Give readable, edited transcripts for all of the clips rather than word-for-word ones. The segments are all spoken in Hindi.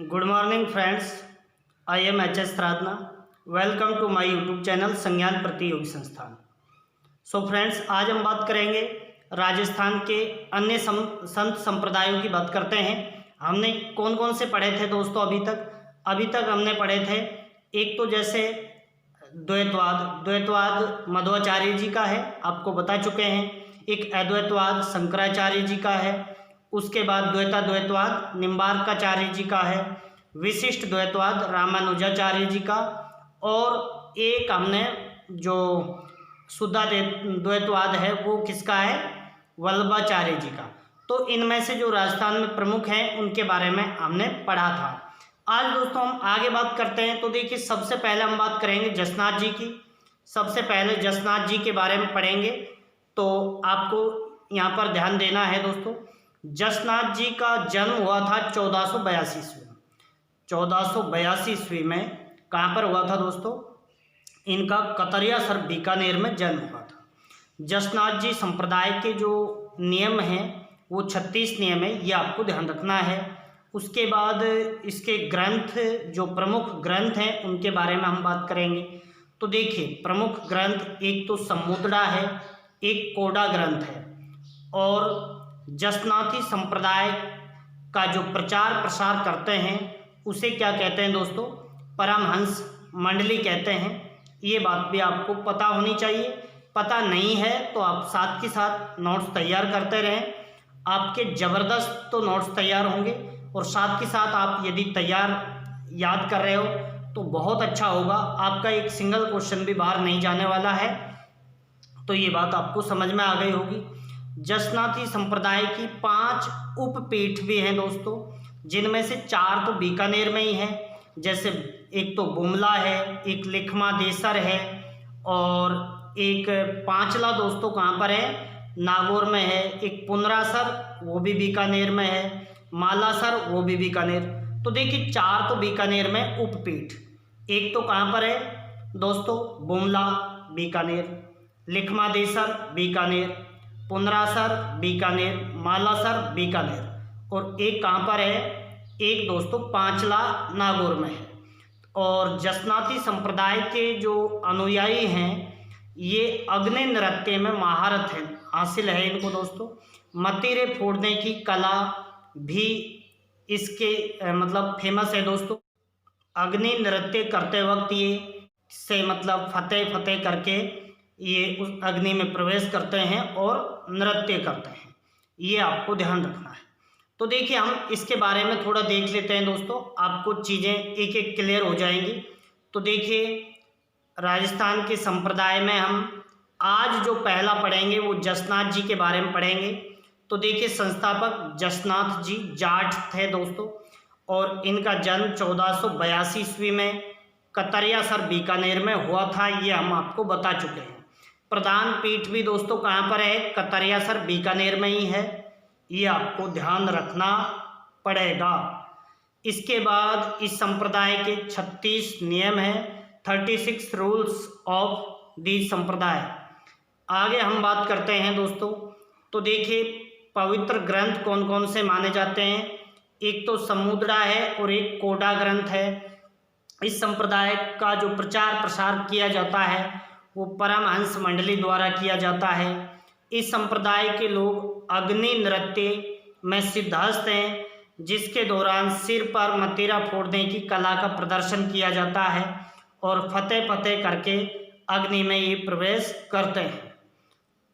Good morning friends, I am H S Sadhana. Welcome to my YouTube channel Sangyan Pratiyogi संस्थान। सो फ्रेंड्स, आज हम बात करेंगे राजस्थान के अन्य संत संप्रदायों की बात करते हैं। हमने कौन कौन से पढ़े थे दोस्तों अभी तक हमने पढ़े थे। एक तो जैसे द्वैतवाद मध्वाचार्य जी का है, आपको बता चुके हैं। एक अद्वैतवाद शंकराचार्य जी का है। उसके बाद द्वैतवाद निम्बार्काचार्य जी का है। विशिष्ट द्वैतवाद रामानुजाचार्य जी का। और एक हमने जो शुद्ध द्वैतवाद है वो किसका है, वल्लभाचार्य जी का। तो इनमें से जो राजस्थान में प्रमुख हैं उनके बारे में हमने पढ़ा था। आज दोस्तों हम आगे बात करते हैं। तो देखिए, सबसे पहले हम बात करेंगे जसनाथ जी की। सबसे पहले जसनाथ जी के बारे में पढ़ेंगे। तो आपको यहाँ पर ध्यान देना है दोस्तों, जसनाथ जी का जन्म हुआ था 1482 ईस्वी में। 1482 ईस्वी में कहाँ पर हुआ था दोस्तों? इनका कतरियासर बीकानेर में जन्म हुआ था। जसनाथ जी संप्रदाय के जो नियम हैं वो 36 नियम है, ये आपको ध्यान रखना है। उसके बाद इसके ग्रंथ, जो प्रमुख ग्रंथ हैं उनके बारे में हम बात करेंगे। तो देखिए, प्रमुख ग्रंथ एक तो समुद्रा है, एक कोडा ग्रंथ है। और जसनाथी संप्रदाय का जो प्रचार प्रसार करते हैं उसे क्या कहते हैं दोस्तों? परमहंस मंडली कहते हैं। ये बात भी आपको पता होनी चाहिए। पता नहीं है तो आप साथ के साथ नोट्स तैयार करते रहें। आपके ज़बरदस्त तो नोट्स तैयार होंगे, और साथ के साथ आप यदि तैयार याद कर रहे हो तो बहुत अच्छा होगा। आपका एक सिंगल क्वेश्चन भी बाहर नहीं जाने वाला है। तो ये बात आपको समझ में आ गई होगी। जसनाथी संप्रदाय की 5 उपपीठ भी हैं दोस्तों, जिनमें से 4 तो बीकानेर में ही हैं। जैसे एक तो बुमला है, एक लिखमा देसर है, और एक पांचला दोस्तों कहाँ पर है? नागौर में है। एक पुनरासर, वो भी बीकानेर में है। मालासर, वो भी बीकानेर। तो देखिए, 4 तो बीकानेर में उपपीठ। एक तो कहाँ पर है दोस्तों? बुमला बीकानेर, लिखमा देसर बीकानेर, पुनरासर बीकानेर, मालासर बीकानेर। और एक कहाँ पर है? एक दोस्तों पांचला नागौर में है। और जसनाथी संप्रदाय के जो अनुयायी हैं ये अग्नि नृत्य में महारत है, हासिल है इनको दोस्तों। मतीरे फोड़ने की कला भी इसके मतलब फेमस है दोस्तों। अग्नि नृत्य करते वक्त ये से मतलब फतेह फतेह करके ये उस अग्नि में प्रवेश करते हैं और नृत्य करते हैं। ये आपको ध्यान रखना है। तो देखिए, हम इसके बारे में थोड़ा देख लेते हैं दोस्तों, आपको चीज़ें एक एक क्लियर हो जाएंगी। तो देखिए, राजस्थान के संप्रदाय में हम आज जो पहला पढ़ेंगे वो जसनाथ जी के बारे में पढ़ेंगे। तो देखिए, संस्थापक जसनाथ जी जाट थे दोस्तों, और इनका जन्म 1482 ईस्वी में कतरियासर बीकानेर में हुआ था। ये हम आपको बता चुके हैं। प्रधान पीठ भी दोस्तों कहाँ पर है? कतरियासर बीकानेर में ही है। ये आपको ध्यान रखना पड़ेगा। इसके बाद इस संप्रदाय के 36 नियम हैं, 36 रूल्स ऑफ दी संप्रदाय। आगे हम बात करते हैं दोस्तों। तो देखिए, पवित्र ग्रंथ कौन कौन से माने जाते हैं? एक तो समुद्रा है और एक कोडा ग्रंथ है। इस संप्रदाय का जो प्रचार प्रसार किया जाता है वो परमहंस मंडली द्वारा किया जाता है। इस संप्रदाय के लोग अग्नि नृत्य में सिद्धहस्त हैं, जिसके दौरान सिर पर मतीरा फोड़ने की कला का प्रदर्शन किया जाता है और फतेह फतेह करके अग्नि में ये प्रवेश करते हैं।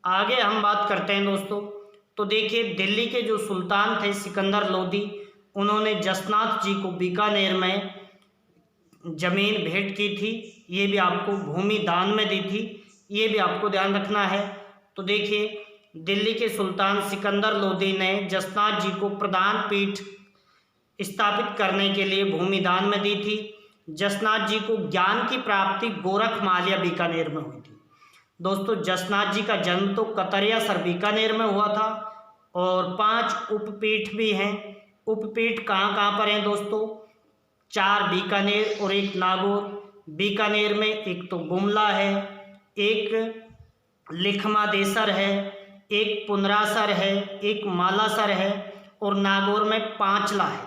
आगे हम बात करते हैं दोस्तों। तो देखिए, दिल्ली के जो सुल्तान थे सिकंदर लोदी, उन्होंने जसनाथ जी को बीकानेर में जमीन भेंट की थी। ये भी आपको भूमि दान में दी थी, ये भी आपको ध्यान रखना है। तो देखिए, दिल्ली के सुल्तान सिकंदर लोदी ने जसनाथ जी को प्रधान पीठ स्थापित करने के लिए भूमि दान में दी थी। जसनाथ जी को ज्ञान की प्राप्ति गोरखमालिया बीकानेर में हुई थी दोस्तों। जसनाथ जी का जन्म तो कतरियासर बीकानेर में हुआ था। और 5 उपपीठ भी हैं। उपपीठ कहाँ कहाँ पर हैं दोस्तों? 4 बीकानेर और एक नागौर। बीकानेर में एक तो बुमला है, एक लिखमा देसर है, एक पुनरासर है, एक मालासर है, और नागौर में पांचला है।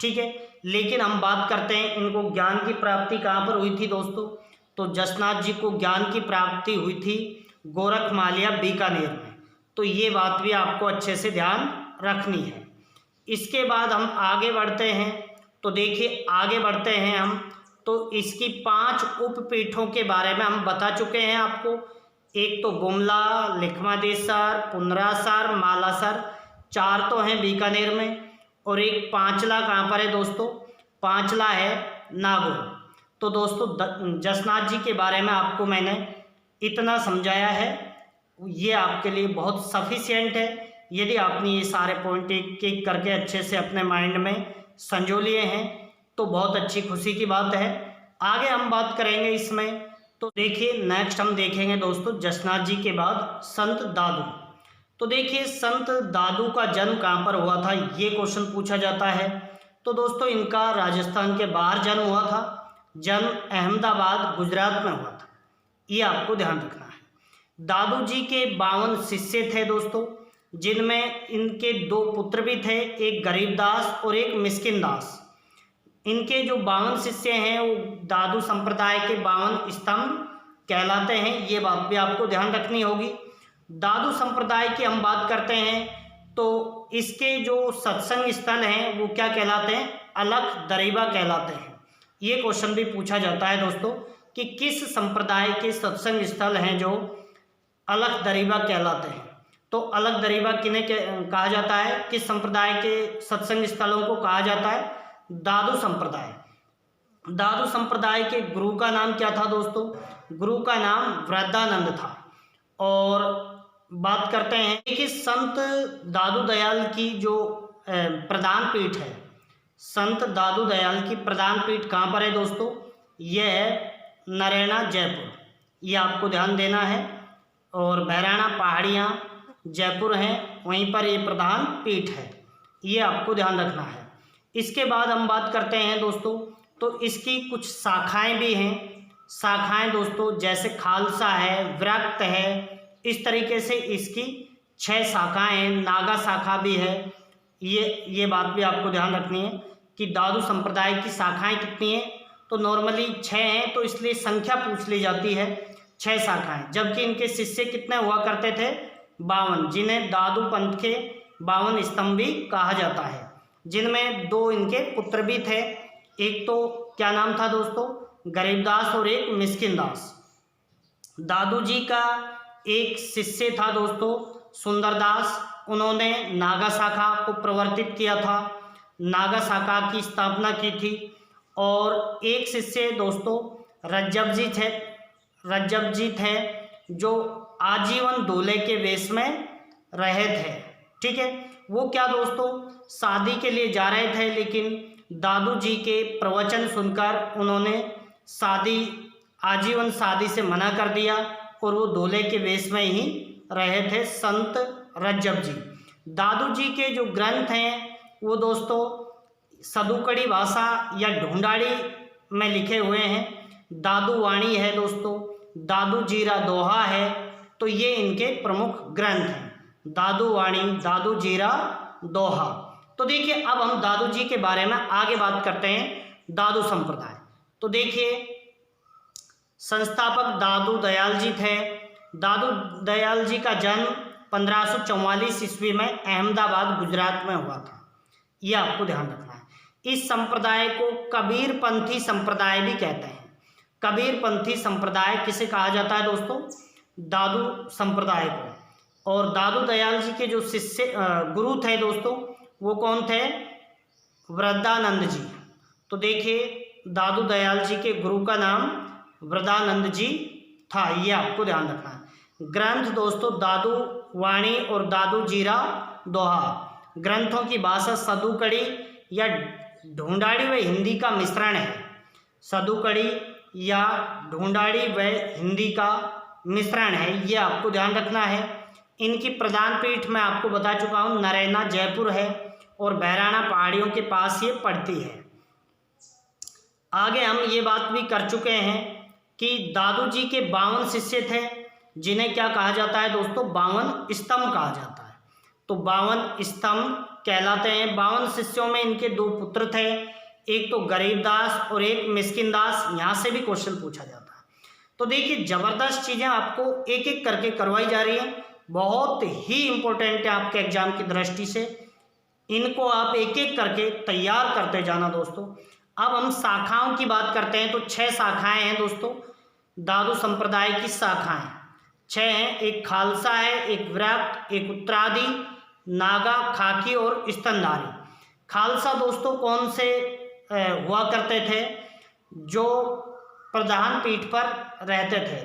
ठीक है, लेकिन हम बात करते हैं इनको ज्ञान की प्राप्ति कहाँ पर हुई थी दोस्तों, तो जसनाथ जी को ज्ञान की प्राप्ति हुई थी गोरखमाल बीकानेर में। तो ये बात भी आपको अच्छे से ध्यान रखनी है। इसके बाद हम आगे बढ़ते हैं, तो देखिए आगे बढ़ते हैं हम, तो इसकी 5 उपपीठों के बारे में हम बता चुके हैं आपको। एक तो गुमला, लिखमादेसर, पुनरासर, मालासर, 4 तो हैं बीकानेर में, और एक पांचला कहाँ पर है दोस्तों, पांचला है नागौर। तो दोस्तों जसनाथ जी के बारे में आपको मैंने इतना समझाया है, ये आपके लिए बहुत सफिशिएंट है। यदि आपने ये सारे पॉइंट एक एक करके अच्छे से अपने माइंड में संजो लिए हैं तो बहुत अच्छी खुशी की बात है। आगे हम बात करेंगे इसमें, तो देखिए नेक्स्ट हम देखेंगे दोस्तों जसनाथ जी के बाद संत दादू। तो देखिए संत दादू का जन्म कहाँ पर हुआ था, ये क्वेश्चन पूछा जाता है। तो दोस्तों इनका राजस्थान के बाहर जन्म हुआ था, जन्म अहमदाबाद गुजरात में हुआ था, ये आपको ध्यान रखना है। दादू जी के 52 शिष्य थे दोस्तों, जिनमें इनके 2 पुत्र भी थे, एक गरीबदास और एक मिस्किन दास। इनके जो 52 शिष्य हैं वो दादू संप्रदाय के 52 स्तंभ कहलाते हैं, ये बात भी आपको ध्यान रखनी होगी। दादू संप्रदाय की हम बात करते हैं तो इसके जो सत्संग स्थल हैं वो क्या कहलाते हैं, अलख दरीबा कहलाते हैं। ये क्वेश्चन भी पूछा जाता है दोस्तों कि किस संप्रदाय के सत्संग स्थल हैं जो अलख दरीबा कहलाते हैं। तो अलख दरीबा किन्हें कहा जाता है, किस संप्रदाय के सत्संग स्थलों को कहा जाता है, दादू संप्रदाय। दादू संप्रदाय के गुरु का नाम क्या था दोस्तों, गुरु का नाम वृद्धानंद था। और बात करते हैं कि संत दादू दयाल की जो प्रधान पीठ है, संत दादू दयाल की प्रधान पीठ कहाँ पर है दोस्तों, यह है नरैना जयपुर, ये आपको ध्यान देना है। और बहराना पहाड़ियाँ जयपुर हैं, वहीं पर ये प्रधान पीठ है, ये आपको ध्यान रखना है। इसके बाद हम बात करते हैं दोस्तों, तो इसकी कुछ शाखाएं भी हैं। शाखाएं दोस्तों जैसे खालसा है, विरक्त है, इस तरीके से इसकी 6 शाखाएं हैं, नागा शाखा भी है। ये बात भी आपको ध्यान रखनी है कि दादू संप्रदाय की शाखाएं कितनी हैं, तो नॉर्मली 6 हैं, तो इसलिए संख्या पूछ ली जाती है 6 शाखाएं। जबकि इनके शिष्य कितने हुआ करते थे, 52, जिन्हें दादू पंथ के 52 स्तंभ भी कहा जाता है, जिनमें 2 इनके पुत्र भी थे। एक तो क्या नाम था दोस्तों, गरीबदास, और एक मिस्किन दास। दादू जी का एक शिष्य था दोस्तों सुंदरदास, उन्होंने नागा शाखा को प्रवर्तित किया था, नागा शाखा की स्थापना की थी। और एक शिष्य दोस्तों रज्जब जी थे जो आजीवन दूल्हे के वेश में रहे थे, ठीक है। वो क्या दोस्तों शादी के लिए जा रहे थे, लेकिन दादू जी के प्रवचन सुनकर उन्होंने आजीवन शादी से मना कर दिया और वो दूल्हे के वेश में ही रहे थे संत रज्जब जी। दादू जी के जो ग्रंथ हैं वो दोस्तों सदुकड़ी भाषा या ढूंढाड़ी में लिखे हुए हैं। दादू वाणी है दोस्तों, दादू जीरा दोहा है, तो ये इनके प्रमुख ग्रंथ हैं, दादू वाणी, दादू जीरा दोहा। तो देखिए अब हम दादू जी के बारे में आगे बात करते हैं, दादू संप्रदाय। तो देखिए संस्थापक दादू दयाल जी थे। दादू दयाल जी का जन्म 1544 ईस्वी में अहमदाबाद गुजरात में हुआ था, ये आपको ध्यान रखना है। इस संप्रदाय को कबीरपंथी संप्रदाय भी कहते हैं। कबीरपंथी संप्रदाय किसे कहा जाता है दोस्तों, दादू संप्रदाय को। और दादू दयाल जी के जो शिष्य गुरु थे दोस्तों वो कौन थे, वृद्धानंद जी। तो देखिए दादू दयाल जी के गुरु का नाम वृद्धानंद जी था, ये आपको ध्यान रखना है। ग्रंथ दोस्तों दादू वाणी और दादू जीरा दोहा। ग्रंथों की भाषा सदुकड़ी या ढूंढाड़ी व हिंदी का मिश्रण है। सदुकड़ी या ढूंढाड़ी व हिंदी का मिश्रण है, ये आपको ध्यान रखना है। इनकी प्रधान पीठ मैं आपको बता चुका हूँ, नरैना जयपुर है और बहराना पहाड़ियों के पास ये पड़ती है। आगे हम ये बात भी कर चुके हैं कि दादू जी के 52 शिष्य थे, जिन्हें क्या कहा जाता है दोस्तों, 52 स्तंभ कहा जाता है। तो 52 स्तंभ कहलाते हैं। 52 शिष्यों में इनके 2 पुत्र थे, एक तो गरीब दास और एक मिस्किन दास, यहाँ से भी क्वेश्चन पूछा जाता है। तो देखिए ज़बरदस्त चीज़ें आपको एक एक करके करवाई जा रही हैं, बहुत ही इम्पोर्टेंट है आपके एग्जाम की दृष्टि से। इनको आप एक एक करके तैयार करते जाना दोस्तों। अब हम शाखाओं की बात करते हैं तो 6 शाखाएं हैं दोस्तों, दादू संप्रदाय की शाखाएं 6 हैं। एक खालसा है, एक विरक्त, एक उत्तरादि, नागा, खाकी और स्तनधारी। खालसा दोस्तों कौन से हुआ करते थे? जो प्रधान पीठ पर रहते थे,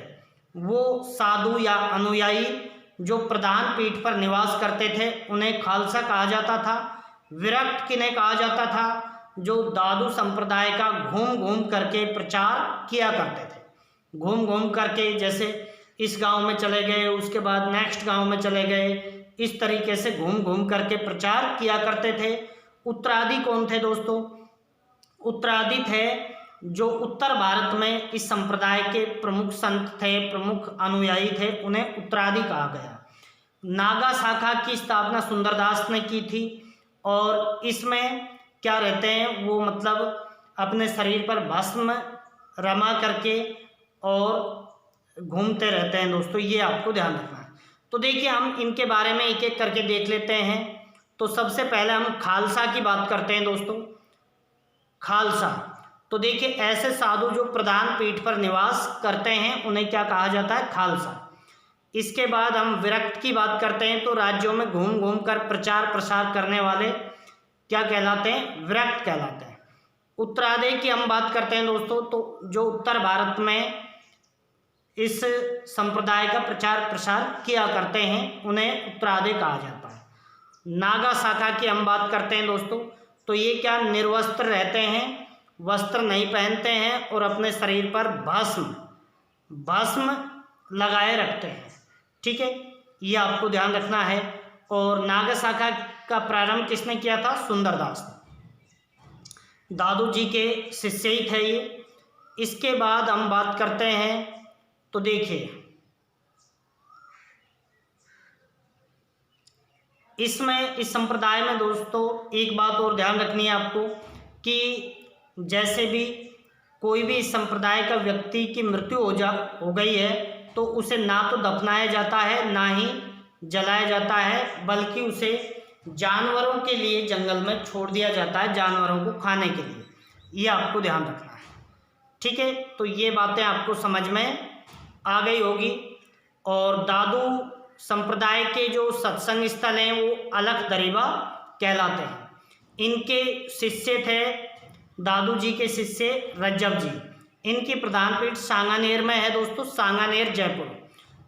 वो साधु या अनुयायी जो प्रधान पीठ पर निवास करते थे उन्हें खालसा कहा जाता था। विरक्त किन्हें कहा जाता था? जो दादू संप्रदाय का घूम घूम करके प्रचार किया करते थे। घूम घूम करके, जैसे इस गांव में चले गए, उसके बाद नेक्स्ट गांव में चले गए, इस तरीके से घूम घूम करके प्रचार किया करते थे। उत्तरादि कौन थे दोस्तों? उत्तरादि थे जो उत्तर भारत में इस संप्रदाय के प्रमुख संत थे, प्रमुख अनुयायी थे, उन्हें उत्तरादि कहा गया। नागा शाखा की स्थापना सुंदरदास ने की थी और इसमें क्या रहते हैं वो, मतलब अपने शरीर पर भस्म रमा करके और घूमते रहते हैं दोस्तों, ये आपको ध्यान रखना है। तो देखिए हम इनके बारे में एक एक करके देख लेते हैं। तो सबसे पहले हम खालसा की बात करते हैं दोस्तों। खालसा, तो देखिए ऐसे साधु जो प्रधान पीठ पर निवास करते हैं उन्हें क्या कहा जाता है? खालसा। इसके बाद हम विरक्त की बात करते हैं तो राज्यों में घूम घूम कर प्रचार प्रसार करने वाले क्या कहलाते हैं? विरक्त कहलाते हैं। उत्तरादि की हम बात करते हैं दोस्तों, तो जो उत्तर भारत में इस संप्रदाय का प्रचार प्रसार किया करते हैं उन्हें उत्तरादि कहा जाता है। नागा शाखा की हम बात करते हैं दोस्तों, तो ये क्या निर्वस्त्र रहते हैं, वस्त्र नहीं पहनते हैं और अपने शरीर पर भस्म लगाए रखते हैं। ठीक है, ये आपको ध्यान रखना है। और नागा शाखा का प्रारंभ किसने किया था? सुंदरदास ने। दादू जी के शिष्य ही थे ये। इसके बाद हम बात करते हैं तो देखिए इसमें इस संप्रदाय में दोस्तों एक बात और ध्यान रखनी है आपको कि जैसे भी कोई भी इस संप्रदाय का व्यक्ति की मृत्यु हो गई है तो उसे ना तो दफनाया जाता है ना ही जलाया जाता है, बल्कि उसे जानवरों के लिए जंगल में छोड़ दिया जाता है, जानवरों को खाने के लिए। ये आपको ध्यान रखना है। ठीक है, तो ये बातें आपको समझ में आ गई होगी। और दादू संप्रदाय के जो सत्संग स्थल हैं वो अलख दरीबा कहलाते हैं। इनके शिष्य थे दादू जी के शिष्य रज्जब जी। इनकी प्रधान पीठ सांगानेर में है दोस्तों, सांगानेर जयपुर।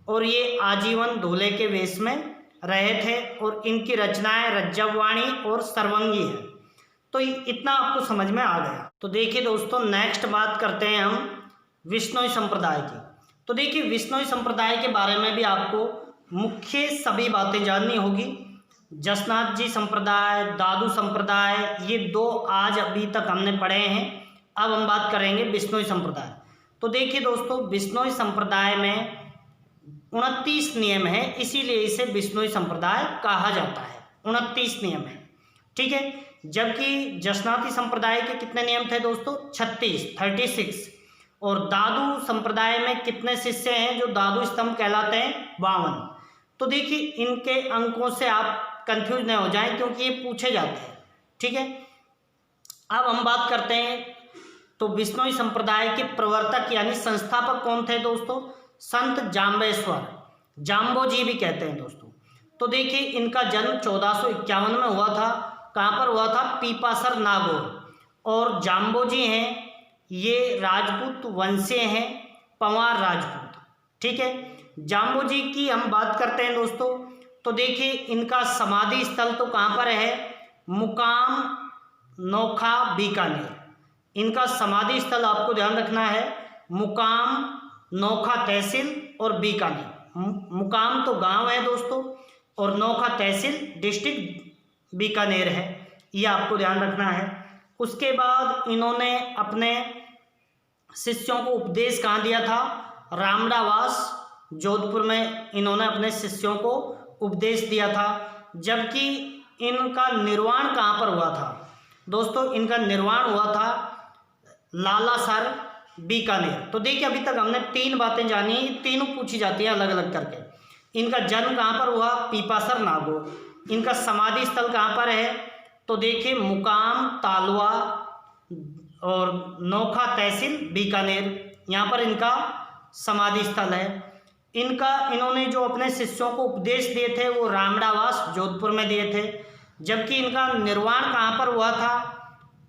और ये आजीवन दूल्हे के वेश में रहे थे और इनकी रचनाएं रज्जब वाणी और सर्वंगी है। तो इतना आपको समझ में आ गया। तो देखिए दोस्तों नेक्स्ट बात करते हैं हम विश्नोई संप्रदाय की। तो देखिए विश्नोई संप्रदाय के बारे में भी आपको मुख्य सभी बातें जाननी होगी। जसनाथ जी संप्रदाय, दादू संप्रदाय, ये दो आज अभी तक हमने पढ़े हैं। अब हम बात करेंगे बिश्नोई संप्रदाय। तो देखिए दोस्तों बिश्नोई संप्रदाय में 29 नियम है, इसीलिए इसे बिश्नोई संप्रदाय कहा जाता है। 29 नियम है। ठीक है, जबकि जसनाती संप्रदाय के कितने नियम थे दोस्तों? 36। और दादू संप्रदाय में कितने शिष्य हैं जो दादू स्तंभ कहलाते हैं? 52। तो देखिए इनके अंकों से आप कंफ्यूज नहीं हो जाएं क्योंकि ये पूछे जाते हैं। ठीक है, अब हम बात करते हैं तो बिश्नोई संप्रदाय के प्रवर्तक यानी संस्थापक कौन थे दोस्तों? संत जाम्बेश्वर, जाम्बो जी भी कहते हैं दोस्तों। तो देखिए इनका जन्म 1451 में हुआ था। कहाँ पर हुआ था? पीपासर नागौर। और जाम्बो जी हैं ये राजपूत वंशीय हैं, पंवार राजपूत। ठीक है, जाम्बो जी की हम बात करते हैं दोस्तों, तो देखिए इनका समाधि स्थल तो कहाँ पर है? मुकाम नोखा बीकानेर। इनका समाधि स्थल आपको ध्यान रखना है, मुकाम नोखा तहसील और बीकानेर। मुकाम तो गांव है दोस्तों और नोखा तहसील डिस्ट्रिक्ट बीकानेर है, ये आपको ध्यान रखना है। उसके बाद इन्होंने अपने शिष्यों को उपदेश कहाँ दिया था? रामडावास जोधपुर में इन्होंने अपने शिष्यों को उपदेश दिया था। जबकि इनका निर्वाण कहाँ पर हुआ था? दोस्तों इनका निर्माण हुआ था लालासर बीकानेर। तो देखिए अभी तक हमने 3 बातें जानी, तीनों पूछी जाती हैं अलग अलग करके। इनका जन्म कहाँ पर हुआ? पीपासर नागौर। इनका समाधि स्थल कहाँ पर है? तो देखिए मुकाम तालवा और नोखा तहसील बीकानेर, यहाँ पर इनका समाधि स्थल है। इन्होंने जो अपने शिष्यों को उपदेश दिए थे वो रामडावास जोधपुर में दिए थे। जबकि इनका निर्वाण कहाँ पर हुआ था?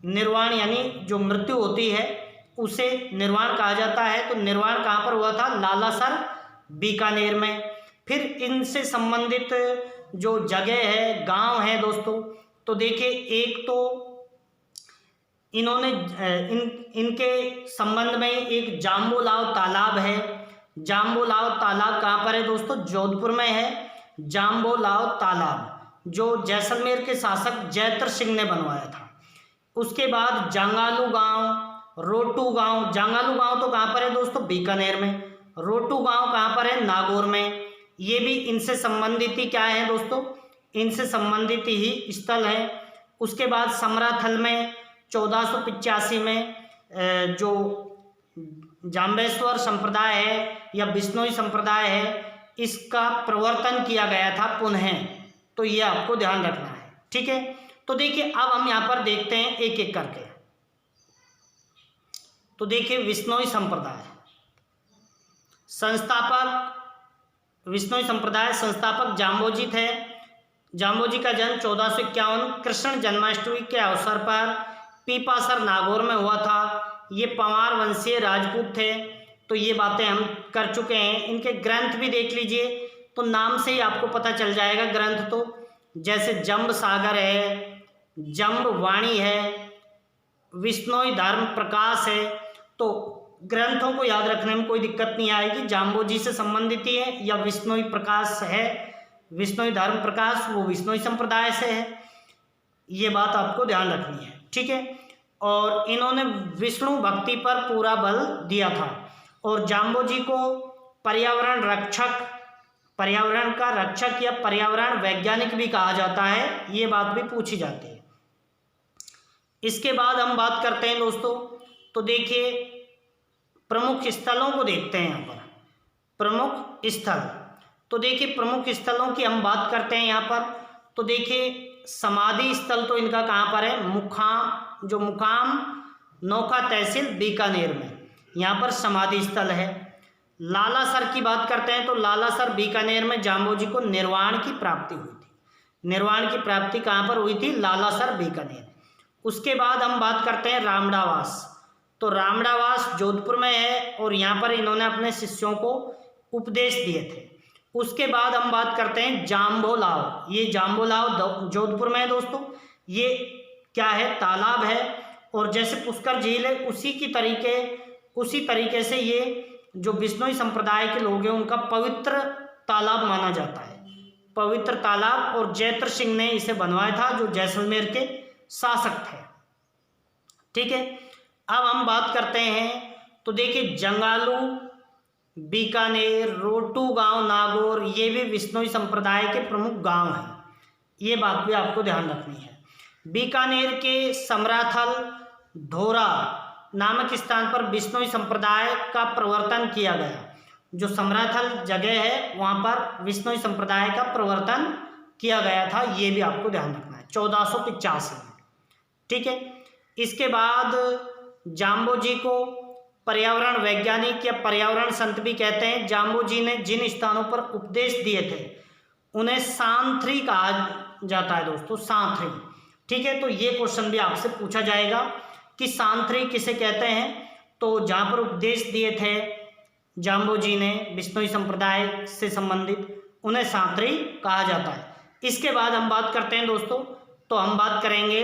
निर्वाण यानी जो मृत्यु होती है उसे निर्वाण कहा जाता है। तो निर्वाण कहाँ पर हुआ था? लालासर बीकानेर में। फिर इनसे संबंधित जो जगह है, गांव है दोस्तों, तो देखिए एक तो इन्होंने इनके संबंध में एक जाम्बूलाव तालाब है। जाम्बूलाव तालाब कहाँ पर है दोस्तों? जोधपुर में है जाम्बूलाव तालाब, जो जैसलमेर के शासक जयत्र सिंह ने बनवाया था। उसके बाद जांगालू गांव, रोटू गांव। जांगालू गांव तो कहाँ पर है दोस्तों? बीकानेर में। रोटू गांव कहाँ पर है? नागौर में। ये भी इनसे संबंधित ही क्या है दोस्तों? इनसे संबंधित ही स्थल है। उसके बाद समराथल में 1485 में जो जाम्बेश्वर संप्रदाय है या बिश्नोई संप्रदाय है, इसका प्रवर्तन किया गया था पुनः। तो ये आपको ध्यान रखना है, ठीक है। तो देखिए अब हम यहाँ पर देखते हैं एक एक करके। तो देखिए बिश्नोई संप्रदाय संस्थापक, बिश्नोई संप्रदाय संस्थापक जाम्बोजी थे। जाम्बोजी का जन्म 1451 कृष्ण जन्माष्टमी के अवसर पर पीपासर नागौर में हुआ था। ये पंवार वंशीय राजपूत थे। तो ये बातें हम कर चुके हैं। इनके ग्रंथ भी देख लीजिए, तो नाम से ही आपको पता चल जाएगा ग्रंथ। तो जैसे जम्ब सागर है, जम्ब वाणी है, विश्नोई धर्म प्रकाश है। तो ग्रंथों को याद रखने में कोई दिक्कत नहीं आएगी। जाम्बोजी से संबंधित ही है, या विश्नोई प्रकाश है, विश्नोई धर्म प्रकाश वो विश्नोई संप्रदाय से है। ये बात आपको ध्यान रखनी है, ठीक है। और इन्होंने विष्णु भक्ति पर पूरा बल दिया था। और जाम्बोजी को पर्यावरण रक्षक, पर्यावरण का रक्षक या पर्यावरण वैज्ञानिक भी कहा जाता है। ये बात भी पूछी जाती है। इसके बाद हम बात करते हैं दोस्तों, तो देखिए प्रमुख स्थलों को देखते हैं। यहाँ पर प्रमुख स्थल, तो देखिए प्रमुख स्थलों की हम बात करते हैं यहाँ पर। तो देखिए समाधि स्थल तो इनका कहाँ पर है? मुकाम नोखा तहसील बीकानेर में, यहाँ पर समाधि स्थल है। लालासर की बात करते हैं, तो लालासर बीकानेर में जाम्बोजी को निर्वाण की प्राप्ति हुई थी। निर्वाण की प्राप्ति कहाँ पर हुई थी? लालासर बीकानेर। उसके बाद हम बात करते हैं रामडावास। तो रामडावास जोधपुर में है और यहाँ पर इन्होंने अपने शिष्यों को उपदेश दिए थे। उसके बाद हम बात करते हैं जाम्बोलाव। ये जाम्बोलाव जोधपुर में है दोस्तों। ये क्या है? तालाब है। और जैसे पुष्कर झील है उसी तरीके से ये जो बिश्नोई संप्रदाय के लोग हैं उनका पवित्र तालाब माना जाता है, पवित्र तालाब। और जयत्र सिंह ने इसे बनवाया था, जो जैसलमेर के शासक थे, ठीक है। अब हम बात करते हैं, तो देखिए जंगालू, बीकानेर, रोटू गांव, नागौर, ये भी बिश्नोई संप्रदाय के प्रमुख गांव हैं। ये बात भी आपको ध्यान रखनी है। बीकानेर के समराथल धोरा नामक स्थान पर बिश्नोई संप्रदाय का प्रवर्तन किया गया। जो समराथल जगह है वहाँ पर बिश्नोई संप्रदाय का प्रवर्तन किया गया था। ये भी आपको ध्यान रखना है 1485 में, ठीक है। इसके बाद जाम्बोजी को पर्यावरण वैज्ञानिक या पर्यावरण संत भी कहते हैं। जाम्बोजी ने जिन स्थानों पर उपदेश दिए थे उन्हें सांथ्री कहा जाता है दोस्तों, सांथ्री, ठीक है। तो ये क्वेश्चन भी आपसे पूछा जाएगा कि सांथ्री किसे कहते हैं। तो जहाँ पर उपदेश दिए थे जाम्बोजी ने बिश्नोई संप्रदाय से संबंधित, उन्हें सांथ्री कहा जाता है। इसके बाद हम बात करते हैं दोस्तों, तो हम बात करेंगे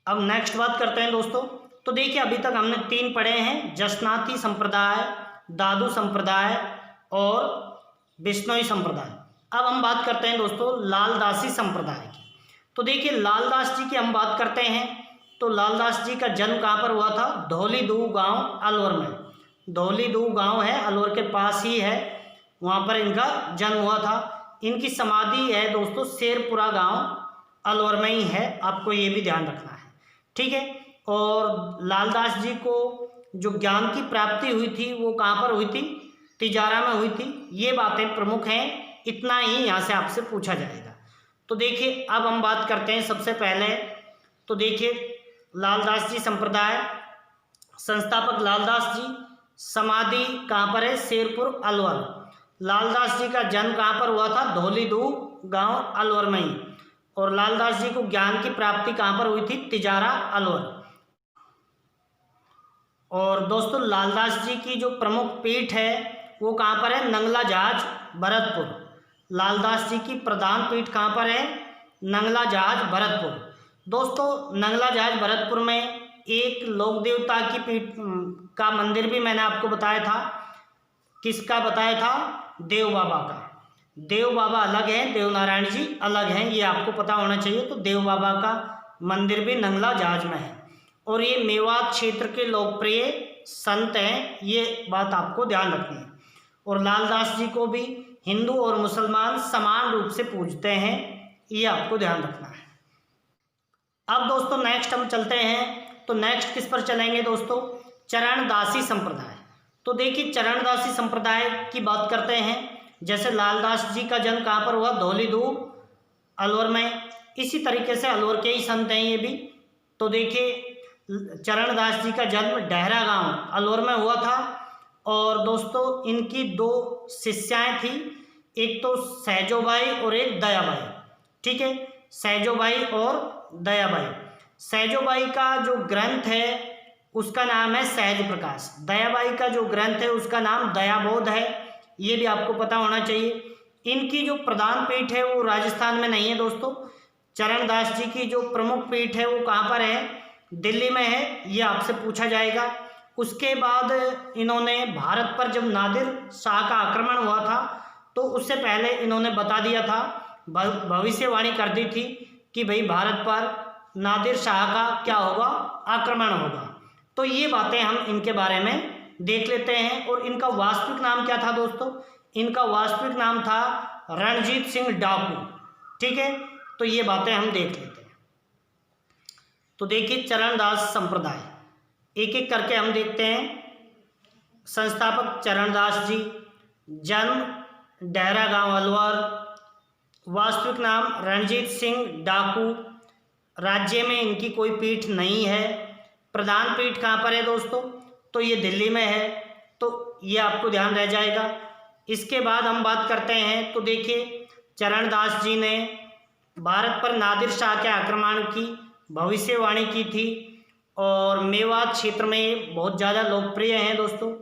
अब नेक्स्ट बात करते हैं दोस्तों। तो देखिए अभी तक हमने 3 पढ़े हैं, जसनाती संप्रदाय, दादू संप्रदाय और बिश्नोई संप्रदाय। अब हम बात करते हैं दोस्तों लालदासी संप्रदाय की। तो देखिए लालदास जी की हम बात करते हैं, तो लालदास जी का जन्म कहाँ पर हुआ था? धौलीदू गांव अलवर में। धौलीदू गांव है, अलवर के पास ही है। वहाँ पर इनका जन्म हुआ था। इनकी समाधि है दोस्तों शेरपुरा गांव अलवर में ही है, आपको ये भी ध्यान रखना है, ठीक है। और लालदास जी को जो ज्ञान की प्राप्ति हुई थी वो कहाँ पर हुई थी? तिजारा में हुई थी। ये बातें प्रमुख हैं, इतना ही यहाँ से आपसे पूछा जाएगा। तो देखिए अब हम बात करते हैं सबसे पहले, तो देखिए लालदास जी संप्रदाय, संस्थापक लालदास जी, समाधि कहाँ पर है? शेरपुर अलवर। लालदास जी का जन्म कहाँ पर हुआ था? धौलीधूप गांव अलवर में ही। और लालदास जी को ज्ञान की प्राप्ति कहाँ पर हुई थी? तिजारा अलवर। और दोस्तों लालदास जी की जो प्रमुख पीठ है वो कहाँ पर है? नंगला जहाज भरतपुर। लालदास जी की प्रधान पीठ कहाँ पर है? नंगला जहाज भरतपुर। दोस्तों नंगला जहाज भरतपुर में एक लोक देवता की पीठ का मंदिर भी मैंने आपको बताया था। किसका बताया था? देव बाबा का। देव बाबा अलग हैं, देव नारायण जी अलग हैं, ये आपको पता होना चाहिए। तो देव बाबा का मंदिर भी नंगला जहाज में है और ये मेवात क्षेत्र के लोकप्रिय संत हैं, ये बात आपको ध्यान रखनी है। और लालदास जी को भी हिंदू और मुसलमान समान रूप से पूजते हैं, ये आपको ध्यान रखना है। अब दोस्तों नेक्स्ट हम चलते हैं, तो नेक्स्ट किस पर चलेंगे दोस्तों? चरणदासी संप्रदाय। तो देखिए चरणदासी संप्रदाय की बात करते हैं। जैसे लालदास जी का जन्म कहाँ पर हुआ? धौलीधूप अलवर में। इसी तरीके से अलवर के ही संत हैं ये भी। तो देखिए चरणदास जी का जन्म डहरा गांव अलवर में हुआ था। और दोस्तों इनकी दो शिष्याएं थी, एक तो सहजोबाई और एक दयाबाई, ठीक है। सहजोबाई और दयाबाई। सहजोबाई का जो ग्रंथ है उसका नाम है सहज प्रकाश। दयाबाई का जो ग्रंथ है उसका नाम दयाबोध है, ये भी आपको पता होना चाहिए। इनकी जो प्रधान पीठ है वो राजस्थान में नहीं है दोस्तों। चरणदास जी की जो प्रमुख पीठ है वो कहाँ पर है? दिल्ली में है, ये आपसे पूछा जाएगा। उसके बाद इन्होंने भारत पर जब नादिर शाह का आक्रमण हुआ था तो उससे पहले इन्होंने बता दिया था, भविष्यवाणी कर दी थी कि भाई भारत पर नादिर शाह का क्या होगा? आक्रमण होगा। तो ये बातें हम इनके बारे में देख लेते हैं। और इनका वास्तविक नाम क्या था दोस्तों? इनका वास्तविक नाम था रणजीत सिंह डाकू, ठीक है। तो ये बातें हम देख लेते हैं। तो देखिए चरणदास संप्रदाय एक एक करके हम देखते हैं। संस्थापक चरणदास जी, जन्म डहरा गांव अलवर, वास्तविक नाम रणजीत सिंह डाकू, राज्य में इनकी कोई पीठ नहीं है। प्रधान पीठ कहाँ पर है दोस्तों? तो ये दिल्ली में है, तो ये आपको ध्यान रह जाएगा। इसके बाद हम बात करते हैं, तो देखिए चरणदास जी ने भारत पर नादिर शाह के आक्रमण की भविष्यवाणी की थी और मेवात क्षेत्र में बहुत ज़्यादा लोकप्रिय हैं दोस्तों।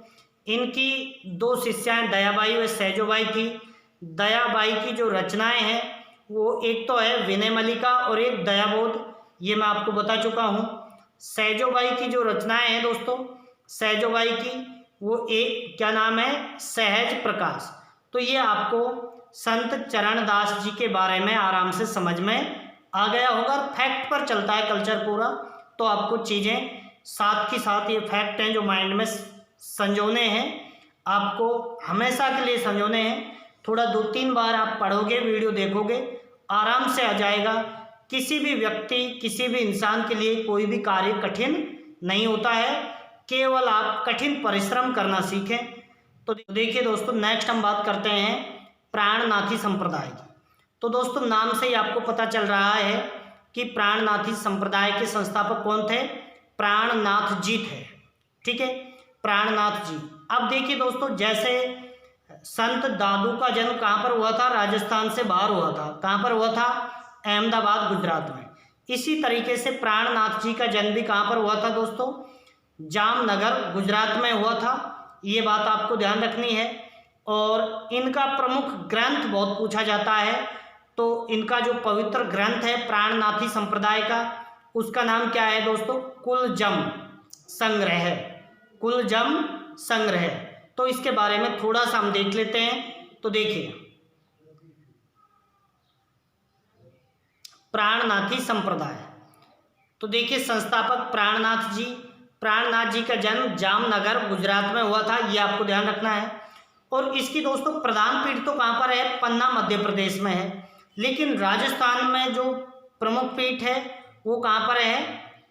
इनकी दो शिष्याएं दयाबाई व सहजोबाई थी। दयाबाई की जो रचनाएं हैं वो एक तो है विनय मल्लिका और एक दयाबोध, ये मैं आपको बता चुका हूँ। सहजोबाई की जो रचनाएं हैं दोस्तों, सहजोबाई की वो एक क्या नाम है? सहज प्रकाश। तो ये आपको संत चरणदास जी के बारे में आराम से समझ में आ गया होगा। फैक्ट पर चलता है कल्चर पूरा, तो आपको चीज़ें साथ ही साथ ये फैक्ट हैं जो माइंड में संजोने हैं, आपको हमेशा के लिए संजोने हैं। थोड़ा 2-3 बार आप पढ़ोगे, वीडियो देखोगे, आराम से आ जाएगा। किसी भी व्यक्ति, किसी भी इंसान के लिए कोई भी कार्य कठिन नहीं होता है, केवल आप कठिन परिश्रम करना सीखें। तो देखिए दोस्तों नेक्स्ट हम बात करते हैं प्राणनाथी संप्रदाय की। तो दोस्तों नाम से ही आपको पता चल रहा है कि प्राणनाथी संप्रदाय के संस्थापक कौन थे? प्राणनाथ जी थे, ठीक है, प्राणनाथ जी। अब देखिए दोस्तों जैसे संत दादू का जन्म कहाँ पर हुआ था? राजस्थान से बाहर हुआ था। कहाँ पर हुआ था? अहमदाबाद गुजरात में। इसी तरीके से प्राणनाथ जी का जन्म भी कहाँ पर हुआ था दोस्तों? जामनगर गुजरात में हुआ था। ये बात आपको ध्यान रखनी है। और इनका प्रमुख ग्रंथ बहुत पूछा जाता है, तो इनका जो पवित्र ग्रंथ है प्राणनाथी संप्रदाय का, उसका नाम क्या है दोस्तों? कुलजम संग्रह। कुलजम संग्रह। तो इसके बारे में थोड़ा सा हम देख लेते हैं। तो देखिए प्राणनाथी संप्रदाय, तो देखिए संस्थापक प्राणनाथ जी। प्राणनाथ जी का जन्म जामनगर गुजरात में हुआ था, ये आपको ध्यान रखना है। और इसकी दोस्तों प्रधान पीठ तो कहाँ पर है, पन्ना मध्य प्रदेश में है, लेकिन राजस्थान में जो प्रमुख पीठ है वो कहाँ पर है,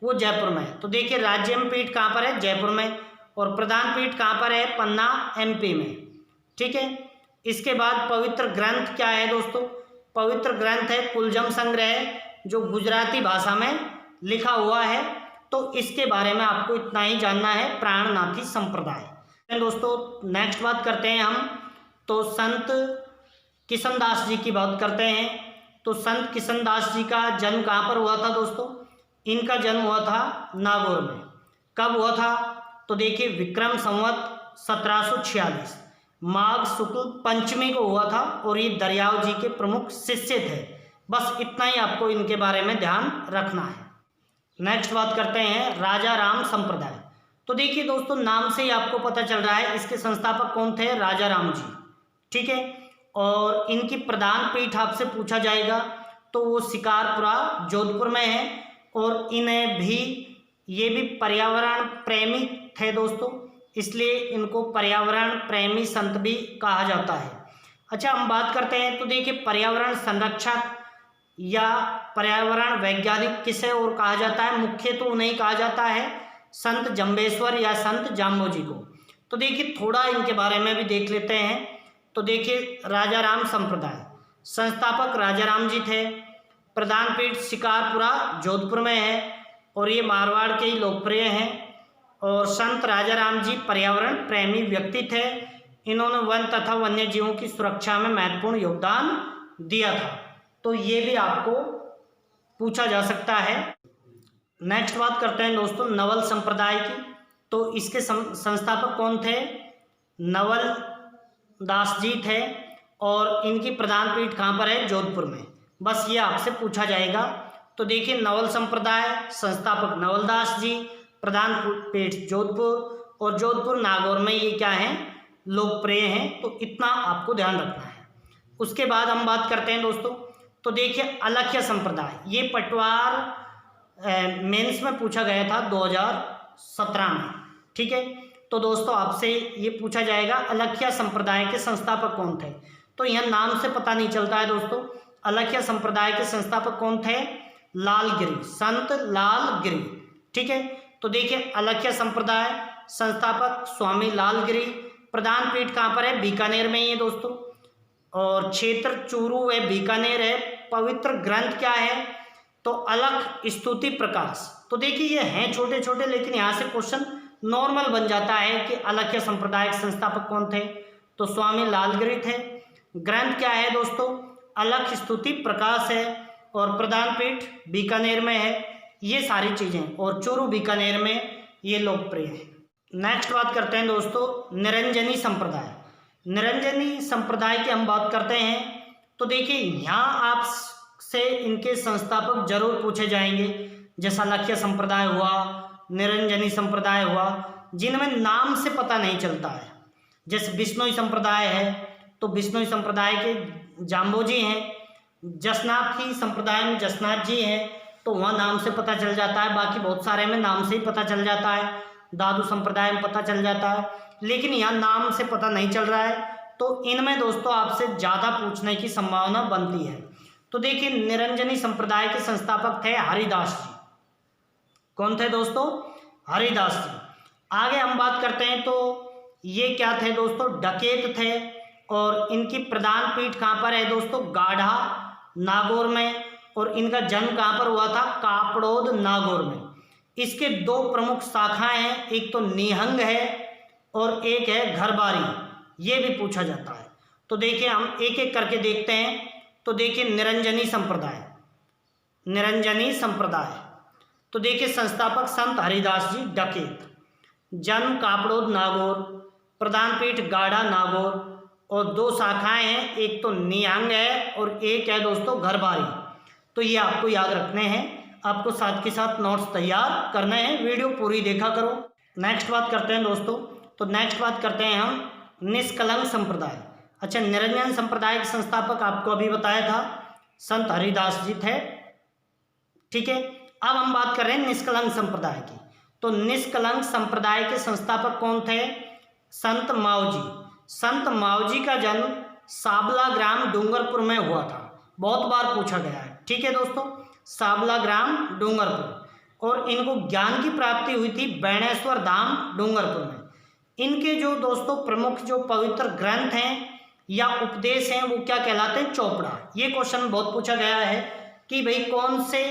वो जयपुर में है। तो देखिए राज्य पीठ कहाँ पर है, जयपुर में, और प्रधान पीठ कहाँ पर है, पन्ना MP में। ठीक है, इसके बाद पवित्र ग्रंथ क्या है दोस्तों, पवित्र ग्रंथ है कुलजम संग्रह, जो गुजराती भाषा में लिखा हुआ है। तो इसके बारे में आपको इतना ही जानना है, प्राणनाथी संप्रदाय। दोस्तों नेक्स्ट बात करते हैं हम, तो संत किशनदास जी की बात करते हैं। तो संत किशनदास जी का जन्म कहाँ पर हुआ था दोस्तों, इनका जन्म हुआ था नागौर में। कब हुआ था, तो देखिए विक्रम संवत 1746 माघ शुक्ल पंचमी को हुआ था, और ये दरियाव जी के प्रमुख शिष्य थे। बस इतना ही आपको इनके बारे में ध्यान रखना है। नेक्स्ट बात करते हैं राजा राम संप्रदाय। तो देखिए दोस्तों नाम से ही आपको पता चल रहा है इसके संस्थापक कौन थे, राजा राम जी। ठीक है, और इनकी प्रधान पीठ आपसे पूछा जाएगा तो वो शिकारपुरा जोधपुर में है, और इन्हें भी ये भी पर्यावरण प्रेमी थे दोस्तों, इसलिए इनको पर्यावरण प्रेमी संत भी कहा जाता है। अच्छा हम बात करते हैं, तो देखिए पर्यावरण संरक्षक या पर्यावरण वैज्ञानिक किसे और कहा जाता है, मुख्य तो उन्हें कहा जाता है संत जम्बेश्वर या संत जाम्बोजी को। तो देखिए थोड़ा इनके बारे में भी देख लेते हैं। तो देखिए राजा राम संप्रदाय, संस्थापक राजा राम जी थे, प्रधान पीठ शिकारपुरा जोधपुर में है, और ये मारवाड़ के ही लोकप्रिय हैं, और संत राजा राम जी पर्यावरण प्रेमी व्यक्ति थे। इन्होंने वन तथा वन्य जीवों की सुरक्षा में महत्वपूर्ण योगदान दिया था। तो ये भी आपको पूछा जा सकता है। नेक्स्ट बात करते हैं दोस्तों नवल संप्रदाय की। तो इसके संस्थापक कौन थे, नवल दास जी थे, और इनकी प्रधान पीठ कहाँ पर है, जोधपुर में। बस ये आपसे पूछा जाएगा। तो देखिए नवल संप्रदाय, संस्थापक नवल दास जी, प्रधान पीठ जोधपुर, और जोधपुर नागौर में ये क्या है, लोकप्रिय हैं। तो इतना आपको ध्यान रखना है। उसके बाद हम बात करते हैं दोस्तों, तो देखिए अलख्य संप्रदाय, ये पटवार मेंस में पूछा गया था 2017 में। ठीक है, तो दोस्तों आपसे ये पूछा जाएगा अलख्य संप्रदाय के संस्थापक कौन थे। तो यह नाम से पता नहीं चलता है दोस्तों, अलख्य संप्रदाय के संस्थापक कौन थे, लालगिरी, संत लालगिरी। ठीक है, तो देखिए अलख्य संप्रदाय संस्थापक स्वामी लालगिरी, प्रधान पीठ कहाँ पर है, बीकानेर में ही है दोस्तों, और क्षेत्र चूरू व बीकानेर है। पवित्र ग्रंथ क्या है, तो अलख स्तुति प्रकाश। तो देखिए ये हैं छोटे छोटे, लेकिन यहाँ से क्वेश्चन नॉर्मल बन जाता है कि अलख्य संप्रदाय के संस्थापक कौन थे, तो स्वामी लालगिरी थे। ग्रंथ क्या है दोस्तों, अलख स्तुति प्रकाश है, और प्रधान पीठ बीकानेर में है। ये सारी चीज़ें, और चूरू बीकानेर में ये लोकप्रिय है। नेक्स्ट बात करते हैं दोस्तों निरंजनी संप्रदाय। निरंजनी संप्रदाय की हम बात करते हैं। तो देखिए यहाँ आपसे इनके संस्थापक जरूर पूछे जाएंगे, जैसा अलख्य संप्रदाय हुआ, निरंजनी संप्रदाय हुआ, जिनमें नाम से पता नहीं चलता है। जैसे बिश्नोई संप्रदाय है, तो बिश्नोई संप्रदाय के जाम्बोजी हैं, जसनाथी संप्रदाय में जसनाथ जी हैं, तो वहाँ नाम से पता चल जाता है। बाकी बहुत सारे में नाम से ही पता चल जाता है, दादू संप्रदाय में पता चल जाता है, लेकिन यहाँ नाम से पता नहीं चल रहा है। तो इनमें दोस्तों आपसे ज़्यादा पूछने की संभावना बनती है। तो देखिए निरंजनी संप्रदाय के संस्थापक थे हरिदास जी। कौन थे दोस्तों, हरिदास जी। आगे हम बात करते हैं, तो ये क्या थे दोस्तों, डकैत थे, और इनकी प्रधान पीठ कहाँ पर है दोस्तों, गाढ़ा नागौर में, और इनका जन्म कहाँ पर हुआ था, कापड़ोद नागौर में। इसके दो प्रमुख शाखाएं हैं, एक तो निहंग है और एक है घरबारी, ये भी पूछा जाता है। तो देखिए हम एक एक करके देखते हैं। तो देखिए निरंजनी संप्रदाय, निरंजनी संप्रदाय, तो देखिए संस्थापक संत हरिदास जी डकैत, जन्म कापड़ोद नागौर, प्रधान पीठ गाढ़ा नागौर, और दो शाखाएं हैं, एक तो निहंग है और एक है दोस्तों घरबारी। तो ये आपको याद रखने हैं, आपको साथ के साथ नोट्स तैयार करने हैं, वीडियो पूरी देखा करो। नेक्स्ट बात करते हैं दोस्तों, तो नेक्स्ट बात करते हैं हम निष्कलंक संप्रदाय। अच्छा, निरंजन संप्रदाय के संस्थापक आपको अभी बताया था संत हरिदास जी थे। ठीक है, अब हम बात कर रहे हैं निष्कलंक संप्रदाय की। तो निष्कलंक संप्रदाय के संस्थापक कौन थे, संत माओ जी। संत मावजी का जन्म साबला ग्राम डूंगरपुर में हुआ था। बहुत बार पूछा गया है, ठीक है दोस्तों, साबला ग्राम डूंगरपुर। और इनको ज्ञान की प्राप्ति हुई थी बेणेश्वर धाम डूंगरपुर में। इनके जो दोस्तों प्रमुख जो पवित्र ग्रंथ हैं या उपदेश हैं वो क्या कहलाते हैं? चोपड़ा। ये क्वेश्चन बहुत पूछा गया है कि भाई कौन से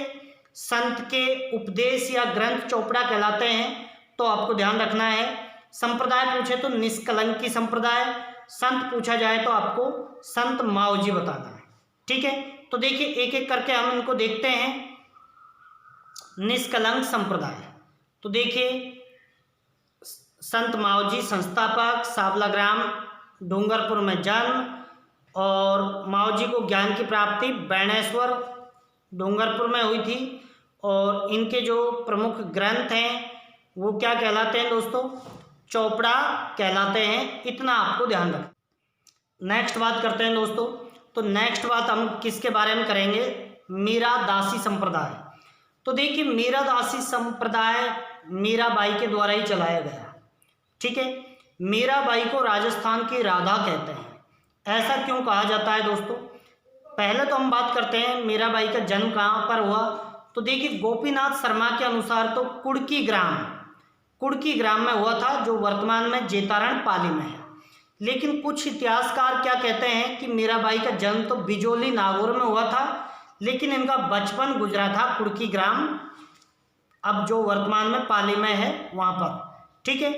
संत के उपदेश या ग्रंथ चोपड़ा कहलाते हैं, तो आपको ध्यान रखना है। संप्रदाय पूछे तो निष्कलंकी संप्रदाय, संत पूछा जाए तो आपको संत मावजी बताना है, ठीक है। तो देखिए एक एक करके हम इनको देखते हैं। निष्कलंक संप्रदाय, तो देखिए संत मावजी संस्थापक, साबला ग्राम डूंगरपुर में जन्म, और मावजी को ज्ञान की प्राप्ति बेणेश्वर डूंगरपुर में हुई थी। और इनके जो प्रमुख ग्रंथ हैं वो क्या कहलाते हैं दोस्तों? चोपड़ा कहलाते हैं। इतना आपको ध्यान रखना। नेक्स्ट बात करते हैं दोस्तों। तो नेक्स्ट बात हम किसके बारे में करेंगे? मीरादासी संप्रदाय। तो देखिए मीरादासी संप्रदाय मीराबाई के द्वारा ही चलाया गया, ठीक है। मीराबाई को राजस्थान की राधा कहते हैं। ऐसा क्यों कहा जाता है दोस्तों? पहले तो हम बात करते हैं मीराबाई का जन्म कहाँ पर हुआ। तो देखिए गोपीनाथ शर्मा के अनुसार तो कुड़की ग्राम में हुआ था, जो वर्तमान में जेतारण पाली में है। लेकिन कुछ इतिहासकार क्या कहते हैं कि मीराबाई का जन्म तो बिजोली नागौर में हुआ था, लेकिन इनका बचपन गुजरा था कुड़की ग्राम, अब जो वर्तमान में पाली में है वहाँ पर, ठीक है।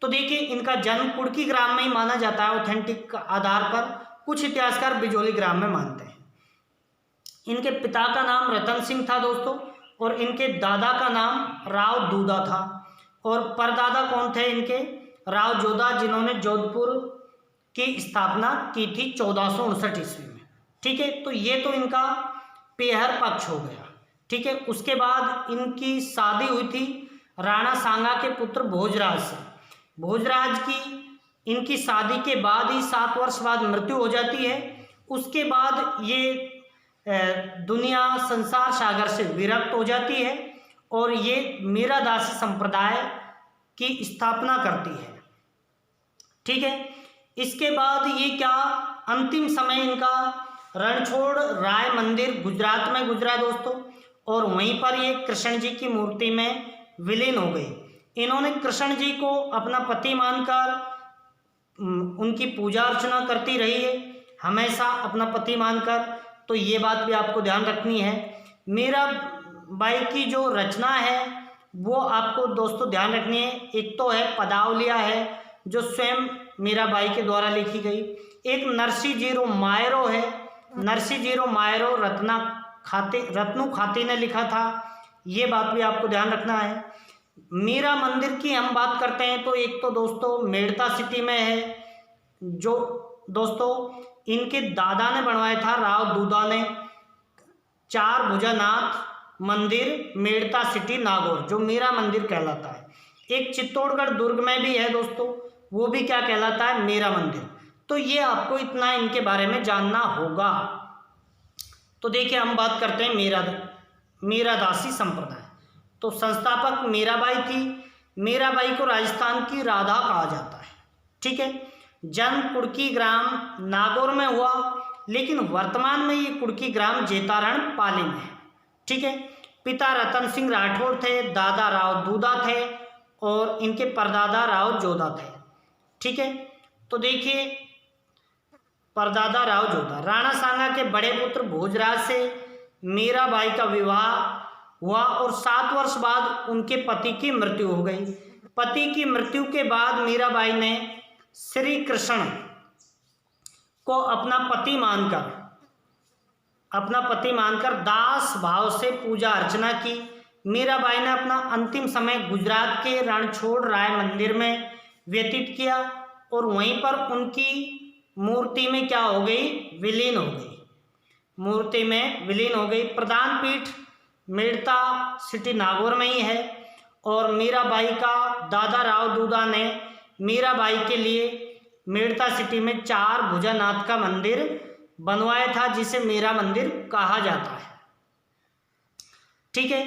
तो देखिए इनका जन्म कुड़की ग्राम में ही माना जाता है ऑथेंटिक आधार पर। कुछ इतिहासकार बिजोली ग्राम में मानते हैं। इनके पिता का नाम रतन सिंह था दोस्तों, और इनके दादा का नाम राव दूधा था। और परदादा कौन थे इनके? राव जोधा, जिन्होंने जोधपुर की स्थापना की थी 1459 ईस्वी में, ठीक है। तो ये तो इनका पेहर पक्ष हो गया, ठीक है। उसके बाद इनकी शादी हुई थी राणा सांगा के पुत्र भोजराज से। भोजराज की इनकी शादी के बाद ही 7 वर्ष बाद मृत्यु हो जाती है। उसके बाद ये दुनिया संसार सागर से विरक्त हो जाती है और ये मीरादासी संप्रदाय की स्थापना करती है, ठीक है। इसके बाद ये क्या अंतिम समय इनका रणछोड़ राय मंदिर गुजरात में गुजरा दोस्तों, और वहीं पर ये कृष्ण जी की मूर्ति में विलीन हो गई। इन्होंने कृष्ण जी को अपना पति मानकर उनकी पूजा अर्चना करती रही है, हमेशा अपना पति मानकर। तो ये बात भी आपको ध्यान रखनी है। मीराबाई की जो रचना है वो आपको दोस्तों ध्यान रखनी है। एक तो है पदावलिया है जो स्वयं मीराबाई के द्वारा लिखी गई। एक नरसी जीरो मायरो है, नरसी जीरो मायरो रत्नू खाती ने लिखा था। ये बात भी आपको ध्यान रखना है। मीरा मंदिर की हम बात करते हैं तो एक तो दोस्तों मेड़ता सिटी में है, जो दोस्तों इनके दादा ने बनवाया था, राव दूधा ने। 4 भुजानाथ मंदिर मेड़ता सिटी नागौर, जो मीरा मंदिर कहलाता है। एक चित्तौड़गढ़ दुर्ग में भी है दोस्तों, वो भी क्या कहलाता है? मीरा मंदिर। तो ये आपको इतना इनके बारे में जानना होगा। तो देखिए हम बात करते हैं मीरादासी संप्रदाय। तो संस्थापक मीराबाई थी। मीराबाई को राजस्थान की राधा कहा जाता है, ठीक है। जन्म कुड़की ग्राम नागौर में हुआ, लेकिन वर्तमान में ये कुड़की ग्राम जेतारण पाली में है, ठीक है। पिता रतन सिंह राठौर थे, दादा राव दूधा थे, और इनके परदादा राव जोधा थे, ठीक है। तो देखिए परदादा राव जोधा, राणा सांगा के बड़े पुत्र भोजराज से मीराबाई का विवाह हुआ और 7 वर्ष बाद उनके पति की मृत्यु हो गई। पति की मृत्यु के बाद मीराबाई ने श्री कृष्ण को अपना पति मानकर दास भाव से पूजा अर्चना की। मीराबाई ने अपना अंतिम समय गुजरात के रणछोड़ राय मंदिर में व्यतीत किया और वहीं पर उनकी मूर्ति में क्या हो गई? विलीन हो गई। मूर्ति में विलीन हो गई। प्रधान पीठ मेड़ता सिटी नागौर में ही है और मीराबाई का दादा राव दूधा ने मीराबाई के लिए मेड़ता सिटी में 4 भुजानाथ का मंदिर बनवाया था, जिसे मीरा मंदिर कहा जाता है, ठीक है।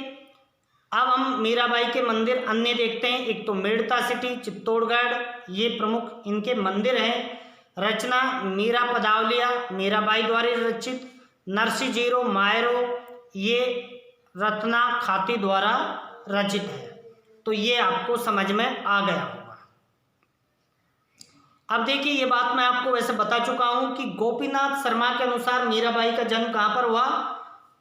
अब हम मीराबाई के मंदिर अन्य देखते हैं। एक तो मेड़ता सिटी चित्तौड़गढ़, ये प्रमुख इनके मंदिर हैं। रचना मीरा पदावलिया मीराबाई द्वारा रचित। नरसी जीरो मायरो ये रत्ना खाती द्वारा रचित है। तो ये आपको समझ में आ गया होगा। अब देखिए ये बात मैं आपको वैसे बता चुका हूं कि गोपीनाथ शर्मा के अनुसार मीराबाई का जन्म कहाँ पर हुआ,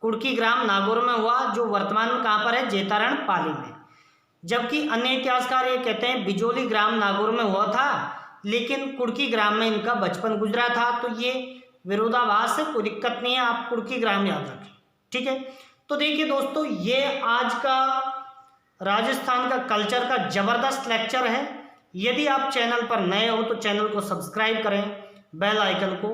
कुड़की ग्राम नागौर में हुआ, जो वर्तमान में कहाँ पर है, जेतारण पाली में। जबकि अन्य इतिहासकार ये कहते हैं बिजोली ग्राम नागौर में हुआ था, लेकिन कुड़की ग्राम में इनका बचपन गुजरा था। तो ये विरोधाभास है, कोई दिक्कत नहीं है, आप कुड़की ग्राम याद रखें, ठीक है। तो देखिए दोस्तों, ये आज का राजस्थान का कल्चर का जबरदस्त लेक्चर है। यदि आप चैनल पर नए हो तो चैनल को सब्सक्राइब करें, बेल आइकन को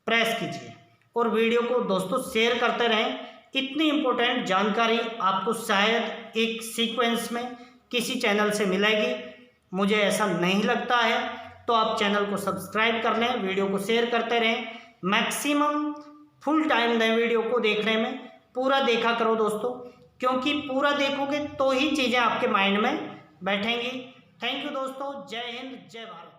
प्रेस कीजिए और वीडियो को दोस्तों शेयर करते रहें। इतनी इम्पोर्टेंट जानकारी आपको शायद एक सीक्वेंस में किसी चैनल से मिलेगी, मुझे ऐसा नहीं लगता है। तो आप चैनल को सब्सक्राइब कर लें, वीडियो को शेयर करते रहें, मैक्सिमम फुल टाइम दें वीडियो को देखने में, पूरा देखा करो दोस्तों, क्योंकि पूरा देखोगे तो ही चीज़ें आपके माइंड में बैठेंगी। थैंक यू दोस्तों, जय हिंद जय भारत।